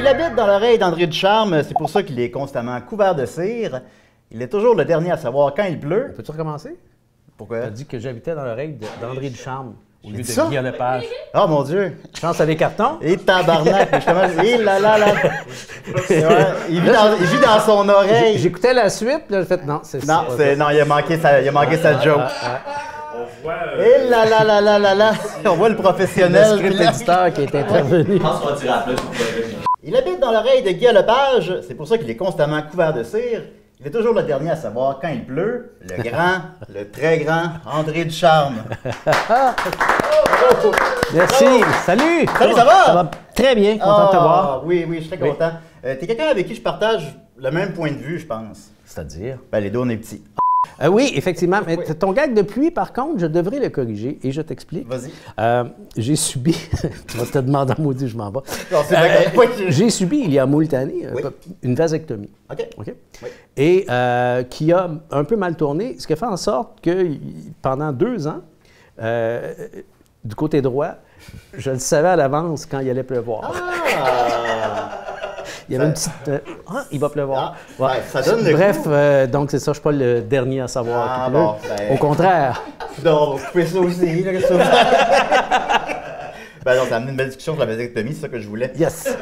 Il habite dans l'oreille d'André Ducharme, c'est pour ça qu'il est constamment couvert de cire. Il est toujours le dernier à savoir quand il pleut. Peux-tu recommencer? Pourquoi? Tu as dit que j'habitais dans l'oreille d'André Ducharme, au lieu de ça? Guy Lepage. Oh mon Dieu! Chance à des cartons? Et tabarnak! Justement, et là là là! Ouais, il vit dans son oreille. J'écoutais la suite, puis là, j'ai fait non, c'est Non, ça. non, il a manqué sa joke. Et là là là là là là! On voit le professionnel. Le script éditeur qui est intervenu. Je pense qu'on va tirer à plat sur le projet. Il habite dans l'oreille de Guy Lepage, c'est pour ça qu'il est constamment couvert de cire. Il est toujours le dernier à savoir quand il pleut. Le grand, le très grand André Ducharme. Merci. Bravo. Salut. Salut, ça va? Ça va très bien, content de te voir. Oui, oui, je suis très content. T'es quelqu'un avec qui je partage le même point de vue, je pense. C'est-à-dire? Ben, les deux, on est petits. Oui, effectivement. Mais Oui. ton gag de pluie, par contre, je devrais le corriger et je t'explique. Vas-y. J'ai subi. Tu vas te demander en maudit, je m'en vais. Non, c'est vrai que- oui. J'ai subi, il y a moult années, Oui. une vasectomie. OK. OK? Oui. Et qui a un peu mal tourné, ce qui a fait en sorte que pendant 2 ans, du côté droit, je le savais à l'avance quand il allait pleuvoir. Il y avait une petite... il va pleuvoir. Ah, ouais, ça donne le Bref, goût. Donc c'est ça, je ne suis pas le dernier à savoir Ah, qu'il pleut. bon, ben- Au contraire. Non, on va couper ça aussi. Là, qu'est-ce que ça Ben non, ça a amené une belle discussion sur la vasectomie, c'est ça que je voulais. Yes.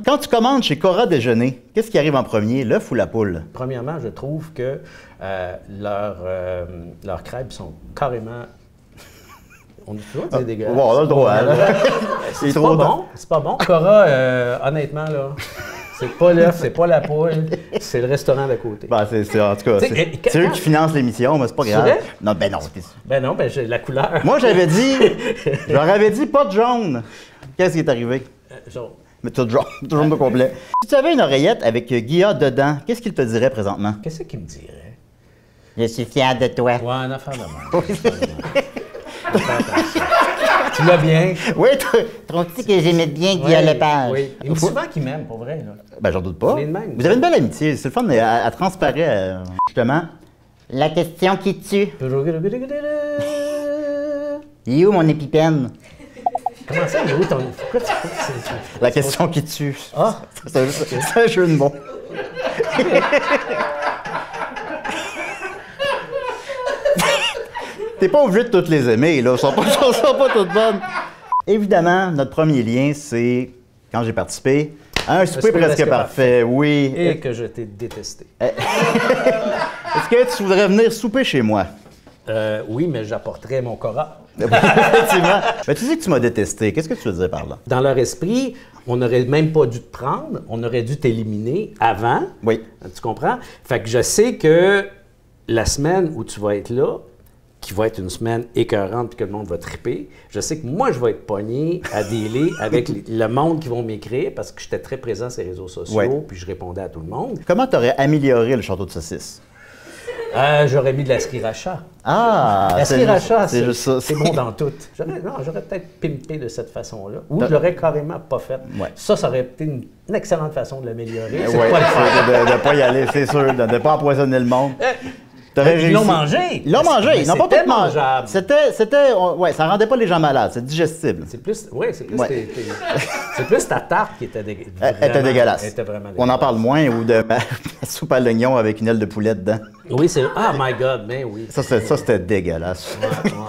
Quand tu commandes chez Cora Déjeuner, qu'est-ce qui arrive en premier, l'œuf ou la poule? Premièrement, je trouve que leurs crêpes sont carrément... On dit toujours que c'est dégueulasse. Bon, on a le droit, là. C'est pas bon. C'est pas bon. Cora, honnêtement, là, c'est pas l'œuf, c'est pas la poule, c'est le restaurant d'à côté. Ben, en tout cas, c'est eux qui financent l'émission, mais c'est pas grave. vrai? Non, ben non. Ben non, ben j'ai la couleur. Moi, je leur avais dit pas de jaune. Qu'est-ce qui est arrivé? Jaune. Mais tout jaune, tout jaune de complet. Si tu avais une oreillette avec Guilla dedans, qu'est-ce qu'il te dirait présentement? Qu'est-ce qu'il me dirait? Je suis fier de toi. Ouais, un affaire de même. Tu l'as bien. Oui, trouves-tu que j'aimais bien Guilla Lepage? Oui. Il me dit souvent qu'il m'aime, pour vrai. Là. Ben, j'en doute pas. On est de même. Vous avez une belle amitié. C'est le fun, elle transparaît, justement. La question qui tue. Il est où mon épipène? Comment ça, il est où ton... Pourquoi tu... La question qui tue. Ah! C'est un jeu de mots. T'es pas obligé de toutes les aimer, là. Elles sont pas toutes bonnes. Évidemment, notre premier lien, c'est quand j'ai participé à un souper presque parfait. Oui. Et que je t'ai détesté. Est-ce que tu voudrais venir souper chez moi? Oui, mais j'apporterais mon Cora. Effectivement. Mais tu dis que tu m'as détesté. Qu'est-ce que tu veux dire par là? Dans leur esprit, on n'aurait même pas dû te prendre, on aurait dû t'éliminer avant. Oui. Tu comprends? Fait que je sais que la semaine où tu vas être là, qui va être une semaine écœurante puis que le monde va triper, je sais que moi, je vais être pogné à dealer avec le monde qui vont m'écrire parce que j'étais très présent sur les réseaux sociaux Oui. puis je répondais à tout le monde. Comment tu aurais amélioré le château de saucisse? J'aurais mis de la sriracha. Ah! La sriracha, c'est juste ça. c'est bon dans tout. J'aurais peut-être pimpé de cette façon-là. Ou je l'aurais carrément pas fait. Ouais. Ça aurait été une excellente façon de l'améliorer. C'est Ouais, pas le faire. de ne pas y aller, c'est sûr, de ne pas empoisonner le monde. Ils l'ont mangé. Ils l'ont mangé, ils n'ont pas C'était tout mangé. mangeable. Ouais, ça rendait pas les gens malades, c'est digestible. C'est plus, c'est plus, Ouais. c'est plus ta tarte qui était dégueulasse. Elle était dégueulasse. Elle était vraiment On en dégueulasse. parle moins, ou de ma soupe à l'oignon avec une aile de poulet dedans. Oui, c'est... Ah, my God, mais oui. Ça, c'était dégueulasse.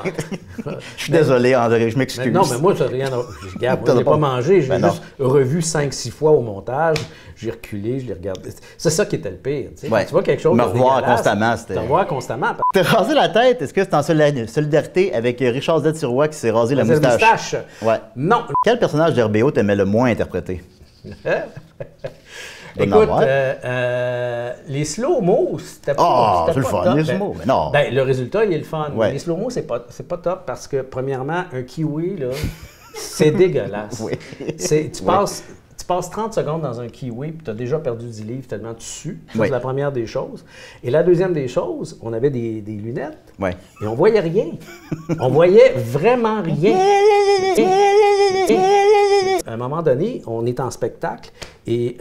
Ouais. Je suis désolé, André, je m'excuse. Mais non, mais moi, j'ai rien à... Regarde, moi, T'en je as l'ai pas mangé. J'ai Ben non. juste revu 5-6 fois au montage. J'ai reculé, je l'ai regardé. C'est ça qui était le pire. Tu sais. Ouais. Quand tu vois quelque chose Me de revoir dégueulasse, constamment, c'était- Te revoir constamment. T'as rasé la tête, est-ce que c'est en solidarité avec Richard Z. Sirois qui s'est rasé la C'est le moustache? Ouais. Non. Quel personnage d'RBO t'aimais le moins interpréter? Écoute, les slow-mo, c'était pas, Ah, c'était c'est le pas fun, top. les slow-mo, mais non. Ben, le résultat, il est le fun. Ouais. Les slow-mo, c'est pas top parce que, premièrement, un kiwi, là, c'est dégueulasse. Oui. Tu passes 30 secondes dans un kiwi puis tu as déjà perdu 10 livres tellement tu sues. Ça, Oui. c'est la première des choses. Et la deuxième des choses, on avait des lunettes Ouais. et on voyait rien. On voyait vraiment rien. À un moment donné, on est en spectacle et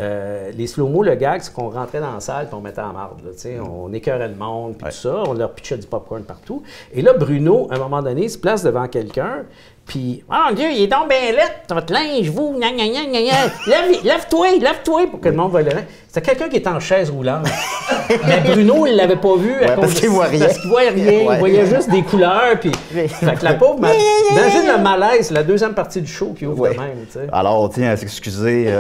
les slow-mo, le gag, c'est qu'on rentrait dans la salle et on mettait en marde. Là, tu sais. On écœurait le monde puis tout ça. On leur pitchait du popcorn partout. Et là, Bruno, à un moment donné, se place devant quelqu'un Puis, oh mon Dieu, il est donc bien laid, votre linge, vous, gna gna gna gna gna. Lève-toi, pour que le monde voit le linge. C'était quelqu'un qui était en chaise roulante. Mais Bruno, il l'avait pas vu. Parce qu'il voit rien. Parce qu'il voit rien. Ouais. Il voyait juste des couleurs. Puis, fait que la pauvre, imagine le malaise, la deuxième partie du show qui ouvre Ouais. de même, tu sais. Alors, on tient à s'excuser.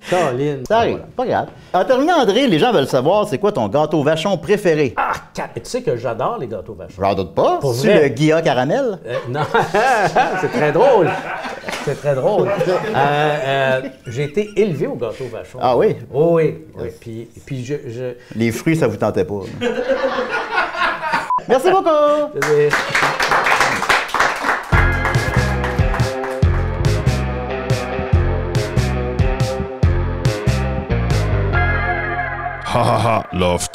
Caroline. Ça arrive, pas grave. En terminant, André, les gens veulent savoir, c'est quoi ton gâteau vachon préféré? Ah, tu sais que j'adore les gâteaux vachons. J'en doute pas. Pour C'est vrai. le Guilla caramel? Non, c'est très drôle. C'est très drôle. J'ai été élevé au gâteau vachon. Ah oui? Oh, oui, oui. Puis je... Les fruits, ça vous tentait pas. Merci beaucoup! je- Ha ha ha, Love